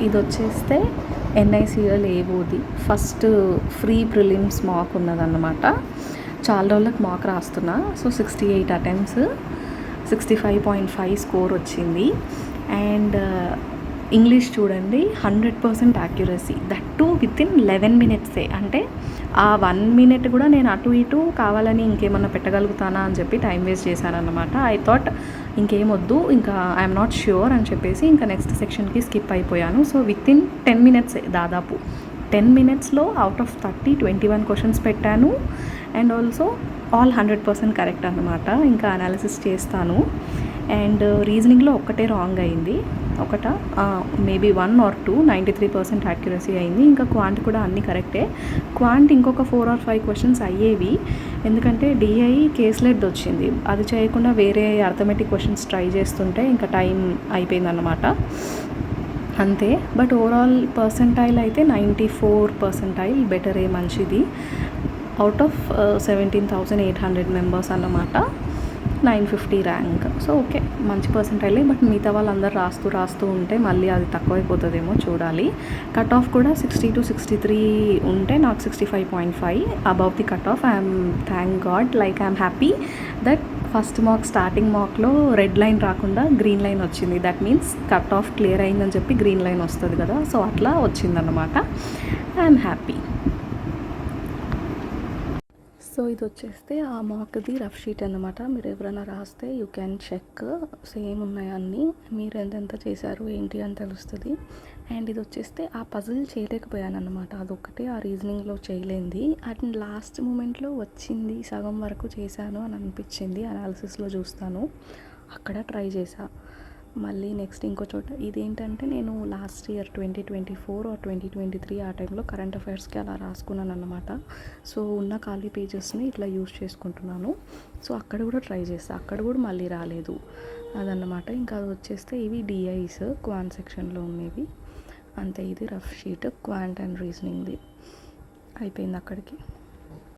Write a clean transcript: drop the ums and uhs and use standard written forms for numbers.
ఇది వచ్చేస్తే NICL ఏవోది first free prelims మాక్ ఉన్నదన్నమాట. చాలా రోజులకు మాక్ రాస్తున్నా. సో 68 అటెంప్ట్స్ 65.5 స్కోర్ వచ్చింది. అండ్ ఇంగ్లీష్ చూడండి 100% యాక్యురసీ, దట్ టు వితిన్ 11 మినిట్సే. అంటే ఆ 1 మినిట్ కూడా నేను అటు ఇటు కావాలని ఇంకేమన్నా పెట్టగలుగుతానా అని చెప్పి టైం వేస్ట్ చేశానన్నమాట. ఐ థాట్ ఇంకేమొద్దు, ఇంకా ఐఎమ్ నాట్ ష్యూర్ అని చెప్పేసి ఇంకా నెక్స్ట్ సెక్షన్కి స్కిప్ అయిపోయాను. సో వితిన్ 10 మినిట్సే, దాదాపు 10 మినిట్స్లో అవుట్ ఆఫ్ 30 21 క్వశ్చన్స్ పెట్టాను. అండ్ ఆల్సో ఆల్ 100% కరెక్ట్ అన్నమాట. ఇంకా అనాలిసిస్ చేస్తాను. అండ్ రీజనింగ్లో ఒక్కటే రాంగ్ అయింది, మేబీ 1 or 2 93% యాక్యురసీ అయింది. ఇంకా క్వాంట్ కూడా అన్నీ కరెక్టే. క్వాంట్ ఇంకొక 4 or 5 క్వశ్చన్స్ అయ్యేవి, ఎందుకంటే డిఐ కేస్లెట్ వచ్చింది. అది చేయకుండా వేరే అర్థమెటిక్ క్వశ్చన్స్ ట్రై చేస్తుంటే ఇంకా టైం అయిపోయిందన్నమాట, అంతే. బట్ ఓవరాల్ పర్సెంటైల్ అయితే 94 పర్సెంటైల్, బెటరే, మంచిది. అవుట్ ఆఫ్ 17,800 మెంబర్స్ అన్నమాట, 950 ర్యాంక్. సో ఓకే, మంచి పర్సెంటైలే. బట్ మిగతా వాళ్ళందరూ రాస్తూ ఉంటే మళ్ళీ అది తక్కువైపోతుందేమో చూడాలి. కట్ ఆఫ్ కూడా 60 to 63 ఉంటే నాకు 65.5 above the cut off. I'm thank god, like I'm happy that first mark starting మార్క్లో రెడ్ లైన్ రాకుండా గ్రీన్ లైన్ వచ్చింది. That means cut off clear అయిందని చెప్పి గ్రీన్ లైన్ వస్తుంది కదా, సో అట్లా వచ్చిందన్నమాట. I'm happy. సో ఇది వచ్చేస్తే ఆ మాక్ది రఫ్ షీట్ అన్నమాట. మీరు ఎవరైనా రాస్తే యూ క్యాన్ చెక్, సేమ్ ఉన్నాయి అన్నీ, మీరు ఎంతెంత చేశారు ఏంటి అని తెలుస్తుంది. అండ్ ఇది వచ్చేస్తే ఆ పజిల్ చేయలేకపోయాను అన్నమాట, అదొక్కటే ఆ రీజనింగ్లో చేయలేంది. అండ్ లాస్ట్ మూమెంట్లో వచ్చింది, సగం వరకు చేశాను అని అనిపించింది. అనాలిసిస్లో చూస్తాను, అక్కడ ట్రై చేశా. మళ్ళీ నెక్స్ట్ ఇంకో చోట ఇదేంటంటే, నేను లాస్ట్ ఇయర్ 2024 or 2023 ఆ టైంలో కరెంట్ అఫైర్స్కి అలా రాసుకున్నాను అన్నమాట. సో ఉన్న ఖాళీ పేజెస్ని ఇట్లా యూజ్ చేసుకుంటున్నాను. సో అక్కడ కూడా ట్రై చేస్తాను, అక్కడ కూడా మళ్ళీ రాలేదు అదన్నమాట. ఇంకా అది వచ్చేస్తే ఇవి డిఐస్ క్వాంట్ సెక్షన్లో ఉండేవి, అంతే. ఇది రఫ్ షీట్ క్వాంట్ అండ్ రీజనింగ్ది అయిపోయింది అక్కడికి.